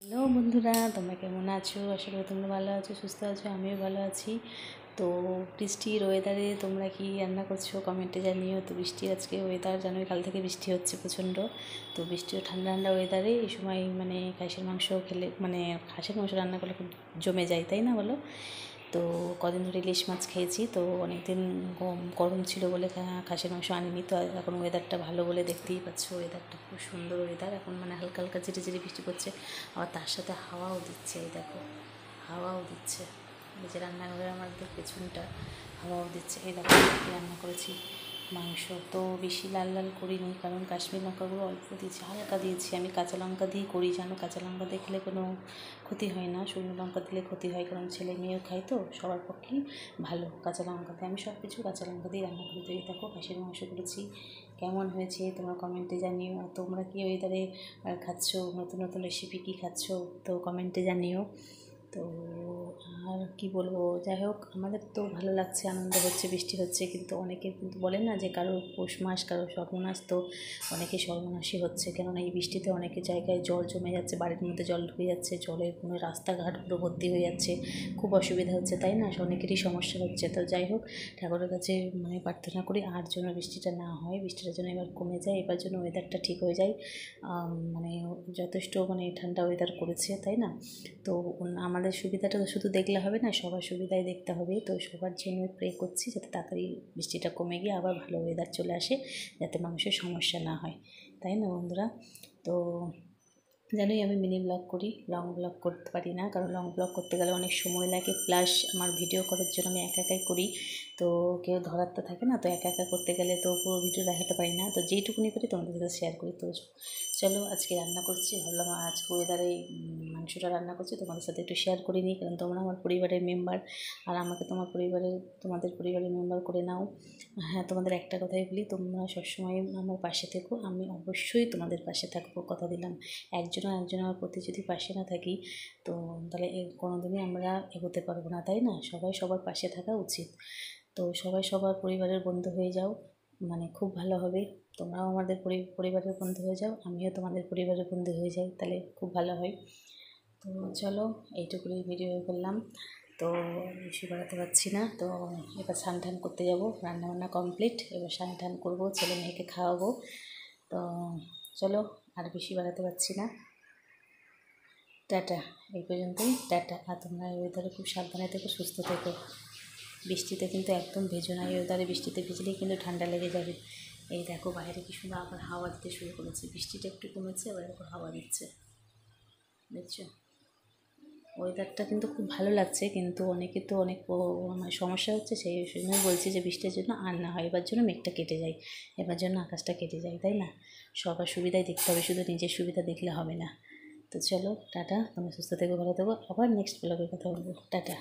Hello বন্ধুরা, তোমরা কেমন আছো? আশা করি তোমরা ভালো আছো, সুস্থ আছো। আমিও ভালো আছি। তো বৃষ্টির ওয়েদারে তোমরা কি রান্না করছো কমেন্টে জানিও। তো বৃষ্টির আজকে ওয়েদার জানোই, কাল থেকে বৃষ্টি হচ্ছে প্রচণ্ড। তো বৃষ্টি ঠান্ডা ঠান্ডা ওয়েদারে এই সময় খাসির মাংস খেলে খাসির মাংস রান্না করলে খুব জমে যায়, তাই না বলো? তো কদিন ধরে ইলিশ মাছ খেয়েছি, তো অনেক দিন গরম ছিল বলে খাসির মাংস আনিনি। তো এখন ওয়েদারটা ভালো বলে দেখতেই পাচ্ছ, ওয়েদারটা খুব সুন্দর ওয়েদার। এখন হালকা হালকা ঝিরি ঝিরি বৃষ্টি পড়ছে, আবার তার সাথে হাওয়াও দিচ্ছে। এই দেখো, হাওয়াও দিচ্ছে। এই যে রান্নাঘরে আমাদের পেছনটা, হাওয়াও দিচ্ছে। এই দেখো রান্না করেছি মাংস। তো বেশি লাল লাল করিনি, কারণ কাশ্মীর লঙ্কাগুলো অল্প দিয়েছি, হালকা দিয়েছি। আমি কাঁচা লঙ্কা দিয়ে করি, জানো, কাঁচা লঙ্কা দেখলে কোনো ক্ষতি হয় না, শুকনো লঙ্কা দিলে ক্ষতি হয়, কারণ ছেলে মেয়েও খায়, তো সবার পক্ষেই ভালো কাঁচা লঙ্কাতে। আমি সব কিছু কাঁচা লঙ্কা দিয়ে রান্না করি। তো এই দেখো খাসির মাংস করেছি, কেমন হয়েছে তোমরা কমেন্টে জানিও। আর তোমরা কি ওয়েদারে খাচ্ছ, নতুন নতুন রেসিপি কী খাচ্ছ, তো কমেন্টে জানিও। তো আর কি বলবো, যাই হোক, আমাদের তো ভালো লাগছে, আনন্দ হচ্ছে, বৃষ্টি হচ্ছে। কিন্তু অনেকের কিন্তু বলেন না যে কারোর পৌষ মাস, কারোর সর্বনাশ। তো অনেকে সর্বনাশই হচ্ছে, কেননা এই বৃষ্টিতে অনেকের জায়গায় জল জমে যাচ্ছে, বাড়ির মধ্যে জল ঢুকে যাচ্ছে, জলের কোনো রাস্তাঘাট পুরো ভর্তি হয়ে যাচ্ছে, খুব অসুবিধা হচ্ছে, তাই না? অনেকেরই সমস্যা হচ্ছে। তো যাই হোক, ঠাকুরের কাছে প্রার্থনা করি আর যেন বৃষ্টিটা না হয়, বৃষ্টিটা যেন এবার কমে যায়, এবার যেন ওয়েদারটা ঠিক হয়ে যায়। যথেষ্ট ঠান্ডা ওয়েদার করেছে, তাই না? তো আমাদের সুবিধাটা তো শুধু দেখলে হবে না, সবার সুবিধাই দেখতে হবে। তো সবার জন্য প্রে করছি যাতে তাড়াতাড়ি বৃষ্টিটা কমে গিয়ে আবার ভালো ওয়েদার চলে আসে, যাতে মানুষের সমস্যা না হয়, তাই না বন্ধুরা? তো জানোই আমি মিনি ব্লগ করি, লং ব্লগ করতে পারি না, কারণ লং ব্লগ করতে গেলে অনেক সময় লাগে, প্লাস আমার ভিডিও করার জন্য আমি একা একাই করি। তো কেউ ধরার তো থাকে না, তো একা একা করতে গেলে তো পুরো ভিডিও দেখাতে পারি না। তো যেইটুকুনি করি তোমাদের সাথে শেয়ার করি। তো চলো, আজকে রান্না করছি, ভাবলাম আজকে ওয়েদারে মাংসটা রান্না করছি, তোমাদের সাথে একটু শেয়ার করে নিই, কারণ তোমরা আমার পরিবারের মেম্বার, আর আমাকে তোমাদের পরিবারের মেম্বার করে নাও। হ্যাঁ, তোমাদের একটা কথাই বলি, তোমরা সবসময় আমার পাশে থেকো, আমি অবশ্যই তোমাদের পাশে থাকবো, কথা দিলাম। একজনের প্রতি যদি পাশে না থাকি, তো তাহলে কোনোদিনই আমরা এগোতে পারবো না, তাই না? সবাই সবার পাশে থাকা উচিত। তো সবাই সবার পরিবারের বন্ধু হয়ে যাও, খুব ভালো হবে। তোমরাও আমাদের পরিবারের বন্ধু হয়ে যাও, আমিও তোমাদের পরিবারের বন্ধু হয়ে যাই, তাহলে খুব ভালো হয়। তো চলো, এইটুকুই ভিডিও করলাম। তো বেশি বাড়াতে পারছি না। তো এবার স্নান টান করতে যাবো, রান্নাবান্না কমপ্লিট, এবার স্নান টান করবো, ছেলে মেয়েকে খাওয়াবো। তো চলো, আর বেশি বাড়াতে পারছি না। টাটা, এই পর্যন্তই, টাটা। আর তোমরা ওয়েদারে খুব সাবধানে থেকো, সুস্থ থেকো। বৃষ্টিতে কিন্তু একদম ভেজো না, এই ওয়েদারে বৃষ্টিতে ভিজলেই কিন্তু ঠান্ডা লেগে যাবে। এই দেখো বাইরে কি সুন্দর আবার হাওয়া দিতে শুরু করেছে, বৃষ্টিটা একটু কমেছে, আবার দেখো হাওয়া দিচ্ছে, দেখছো? ওয়েদারটা কিন্তু খুব ভালো লাগছে, কিন্তু অনেকে তো অনেক সমস্যা হচ্ছে, সেই জন্য বলছি যে বৃষ্টির জন্য আর না হয়, এবার জন্য মেঘটা কেটে যায়, এবার জন্য আকাশটা কেটে যায়, তাই না? সবার সুবিধাই দেখতে হবে, শুধু নিজের সুবিধা দেখলে হবে না। তো চলো, টাটা, তোমরা সুস্থ থেকো, ভালো থেকো, আবার নেক্সট ব্লগে কথা বলবো, টাটা।